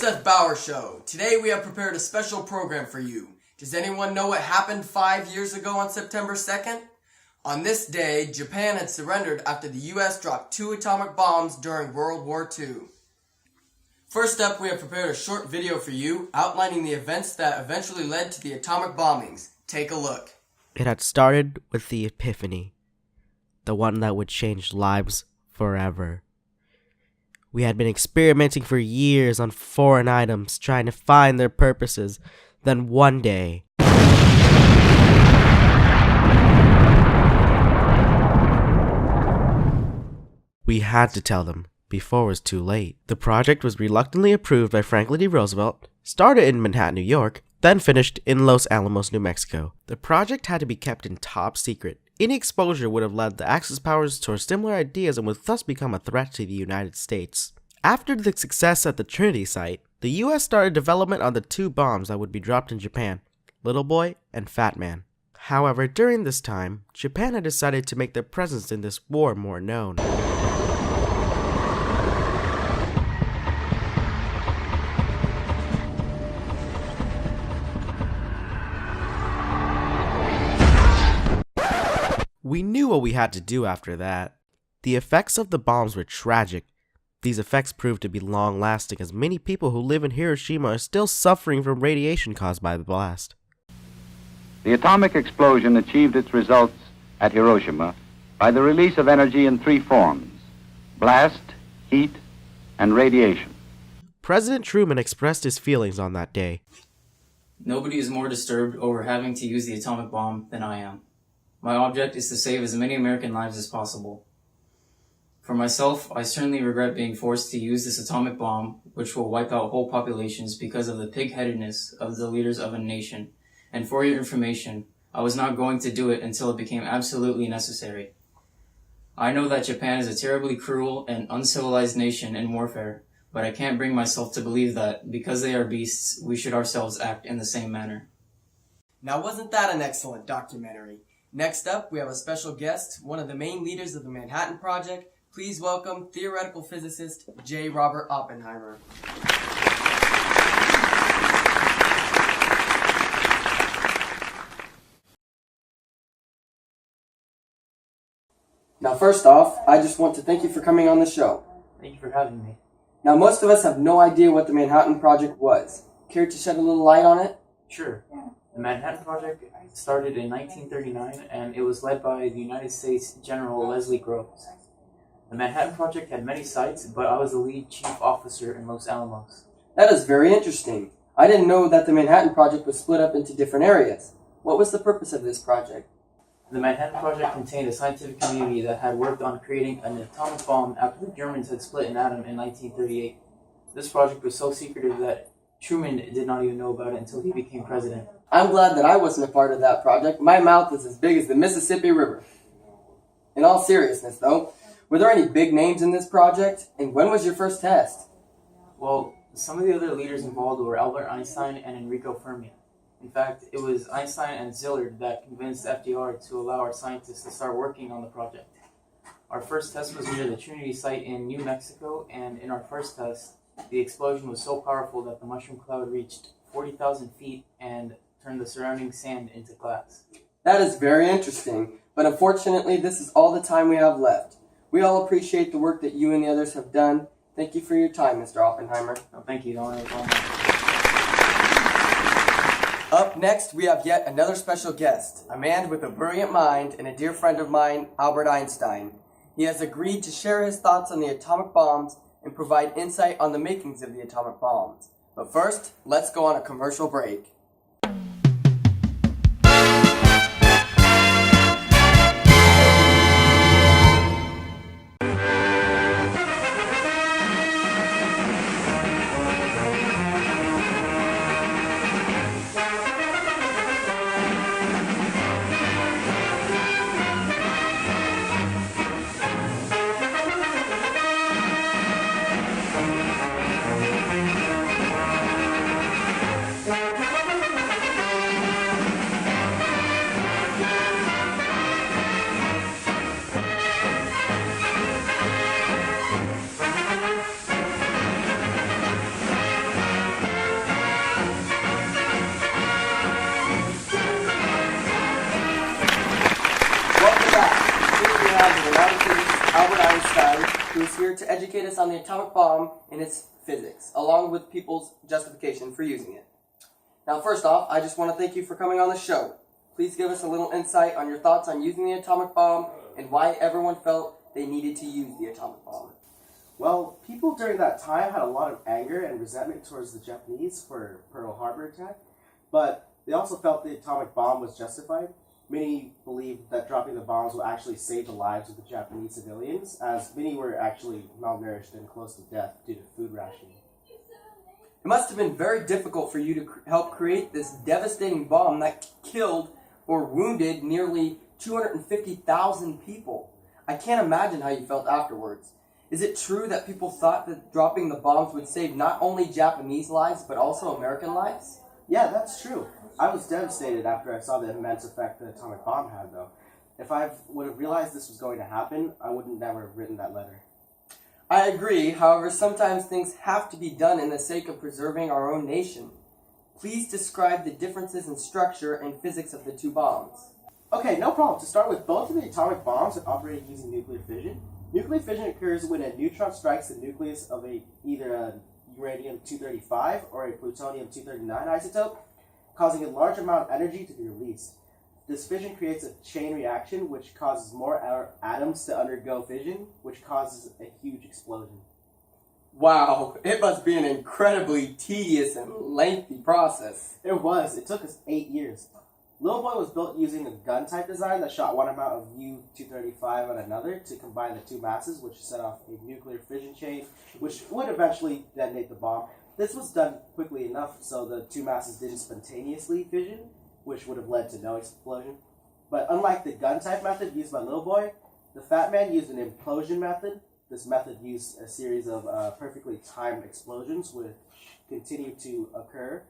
Seth Bauer Show. Today we have prepared a special program for you. Does anyone know what happened 5 years ago on September 2nd? On this day, Japan had surrendered after the U.S. dropped 2 atomic bombs during World War II. First up, we have prepared a short video for you outlining the events that eventually led to the atomic bombings. Take a look. It had started with the Epiphany, the one that would change lives forever. We had been experimenting for years on foreign items, trying to find their purposes. Then one day, we had to tell them before it was too late. The project was reluctantly approved by Franklin D. Roosevelt, started in Manhattan, New York, then finished in Los Alamos, New Mexico. The project had to be kept in top secret. Any exposure would have led the Axis powers towards similar ideas and would thus become a threat to the United States. After the success at the Trinity site, the US started development on the 2 bombs that would be dropped in Japan, Little Boy and Fat Man. However, during this time, Japan had decided to make their presence in this war more known. We knew what we had to do after that. The effects of the bombs were tragic. These effects proved to be long-lasting, as many people who live in Hiroshima are still suffering from radiation caused by the blast. The atomic explosion achieved its results at Hiroshima by the release of energy in 3 forms: blast, heat, and radiation. President Truman expressed his feelings on that day. Nobody is more disturbed over having to use the atomic bomb than I am. My object is to save as many American lives as possible. For myself, I certainly regret being forced to use this atomic bomb, which will wipe out whole populations because of the pig-headedness of the leaders of a nation. And for your information, I was not going to do it until it became absolutely necessary. I know that Japan is a terribly cruel and uncivilized nation in warfare, but I can't bring myself to believe that, because they are beasts, we should ourselves act in the same manner. Now wasn't that an excellent documentary? Next up, we have a special guest, one of the main leaders of the Manhattan Project. Please welcome theoretical physicist J. Robert Oppenheimer. Now first off, I just want to thank you for coming on the show. Thank you for having me. Now most of us have no idea what the Manhattan Project was. Care to shed a little light on it? Sure. The Manhattan Project started in 1939, and it was led by the United States General Leslie Groves. The Manhattan Project had many sites, but I was the lead chief officer in Los Alamos. That is very interesting. I didn't know that the Manhattan Project was split up into different areas. What was the purpose of this project? The Manhattan Project contained a scientific community that had worked on creating an atomic bomb after the Germans had split an atom in 1938. This project was so secretive that Truman did not even know about it until he became president. I'm glad that I wasn't a part of that project. My mouth is as big as the Mississippi River. In all seriousness, though, were there any big names in this project? And when was your first test? Well, some of the other leaders involved were Albert Einstein and Enrico Fermi. In fact, it was Einstein and Szilard that convinced FDR to allow our scientists to start working on the project. Our first test was near the Trinity site in New Mexico, and in our first test, the explosion was so powerful that the mushroom cloud reached 40,000 feet and turned the surrounding sand into glass. That is very interesting, but unfortunately this is all the time we have left. We all appreciate the work that you and the others have done. Thank you for your time, Mr. Oppenheimer. No, thank you. Up next, we have yet another special guest, a man with a brilliant mind and a dear friend of mine, Albert Einstein. He has agreed to share his thoughts on the atomic bombs and provide insight on the makings of the atomic bombs. But first, let's go on a commercial break. Einstein, who is here to educate us on the atomic bomb and its physics, along with people's justification for using it. Now, first off, I just want to thank you for coming on the show. Please give us a little insight on your thoughts on using the atomic bomb and why everyone felt they needed to use the atomic bomb. Well, people during that time had a lot of anger and resentment towards the Japanese for Pearl Harbor attack, but they also felt the atomic bomb was justified. Many believed that dropping the bombs would actually save the lives of the Japanese civilians, as many were actually malnourished and close to death due to food rationing. It must have been very difficult for you to help create this devastating bomb that killed or wounded nearly 250,000 people. I can't imagine how you felt afterwards. Is it true that people thought that dropping the bombs would save not only Japanese lives, but also American lives? Yeah, that's true. I was devastated after I saw the immense effect the atomic bomb had, though. If I would have realized this was going to happen, I would never have written that letter. I agree, however, sometimes things have to be done in the sake of preserving our own nation. Please describe the differences in structure and physics of the two bombs. Okay, no problem. To start with, both of the atomic bombs are operated using nuclear fission. Nuclear fission occurs when a neutron strikes the nucleus of either a uranium-235 or a plutonium-239 isotope, causing a large amount of energy to be released. This fission creates a chain reaction which causes more atoms to undergo fission, which causes a huge explosion. Wow, it must be an incredibly tedious and lengthy process. It was. It took us 8 years. Little Boy was built using a gun-type design that shot one amount of U-235 on another to combine the two masses, which set off a nuclear fission chain, which would eventually detonate the bomb. This was done quickly enough so the two masses didn't spontaneously fission, which would have led to no explosion. But unlike the gun-type method used by Little Boy, the Fat Man used an implosion method. This method used a series of perfectly timed explosions which continued to occur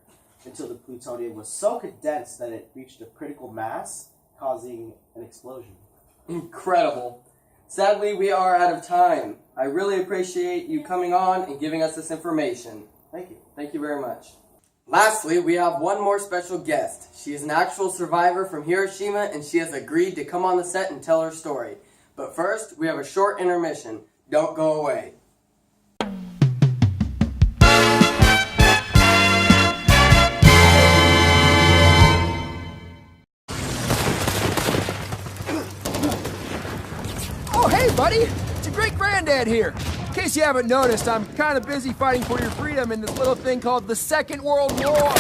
until the plutonium was so condensed that it reached a critical mass, causing an explosion. Incredible. Sadly, we are out of time. I really appreciate you coming on and giving us this information. Thank you. Thank you very much. Lastly, we have one more special guest. She is an actual survivor from Hiroshima, and she has agreed to come on the set and tell her story. But first, we have a short intermission. Don't go away. Oh, hey, buddy! It's your great-granddad here. In case you haven't noticed, I'm kind of busy fighting for your freedom in this little thing called the Second World War.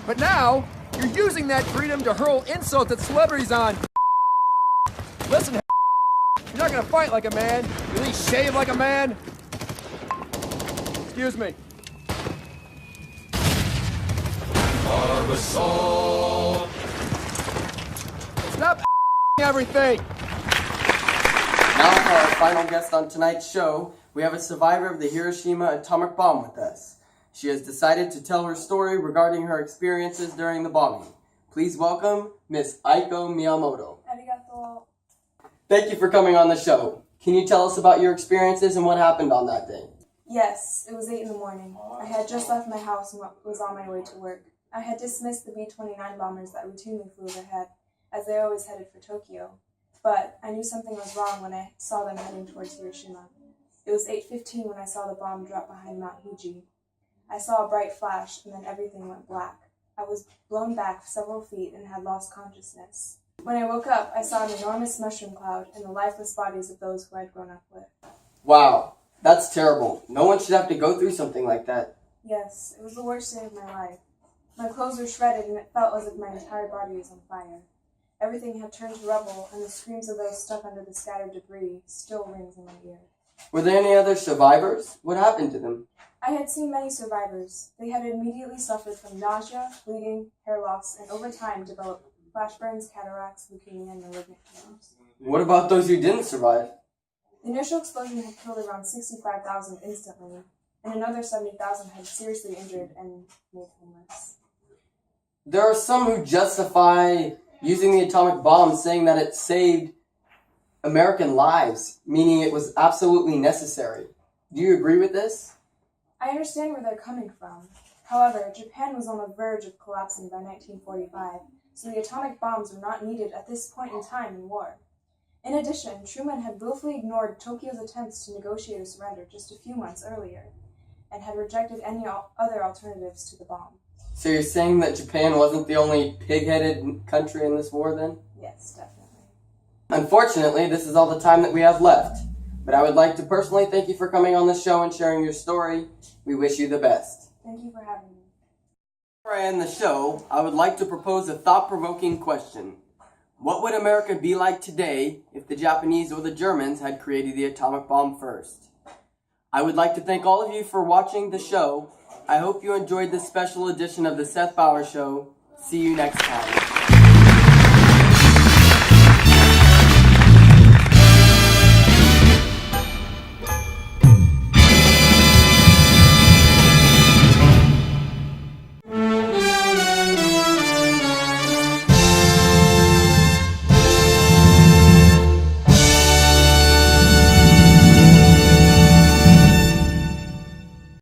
But now, you're using that freedom to hurl insults at celebrities on. Listen, you're not gonna fight like a man. You at least shave like a man. Excuse me. Stop everything. Now for our final guest on tonight's show, we have a survivor of the Hiroshima atomic bomb with us. She has decided to tell her story regarding her experiences during the bombing. Please welcome Miss Aiko Miyamoto. Arigato. Thank you for coming on the show. Can you tell us about your experiences and what happened on that day? Yes, it was 8 in the morning. I had just left my house and was on my way to work. I had dismissed the B-29 bombers that routinely flew overhead, as they always headed for Tokyo. But I knew something was wrong when I saw them heading towards Hiroshima. It was 8:15 when I saw the bomb drop behind Mount Fuji. I saw a bright flash, and then everything went black. I was blown back several feet and had lost consciousness. When I woke up, I saw an enormous mushroom cloud and the lifeless bodies of those who I'd grown up with. Wow, that's terrible. No one should have to go through something like that. Yes, it was the worst day of my life. My clothes were shredded, and it felt as if my entire body was on fire. Everything had turned to rubble, and the screams of those stuck under the scattered debris still rings in my ear. Were there any other survivors? What happened to them? I had seen many survivors. They had immediately suffered from nausea, bleeding, hair loss, and over time developed flash burns, cataracts, leukemia, and malignant tumors. What about those who didn't survive? The initial explosion had killed around 65,000 instantly, and another 70,000 had seriously injured and made homeless. There are some who justify using the atomic bomb saying that it saved American lives, meaning it was absolutely necessary. Do you agree with this? I understand where they're coming from. However, Japan was on the verge of collapsing by 1945, so the atomic bombs were not needed at this point in time in war. In addition, Truman had willfully ignored Tokyo's attempts to negotiate a surrender just a few months earlier, and had rejected any other alternatives to the bomb. So you're saying that Japan wasn't the only pig-headed country in this war then? Yes, definitely. Unfortunately, this is all the time that we have left. But I would like to personally thank you for coming on the show and sharing your story. We wish you the best. Thank you for having me. Before I end the show, I would like to propose a thought-provoking question. What would America be like today if the Japanese or the Germans had created the atomic bomb first? I would like to thank all of you for watching the show. I hope you enjoyed this special edition of the Seth Bauer Show. See you next time.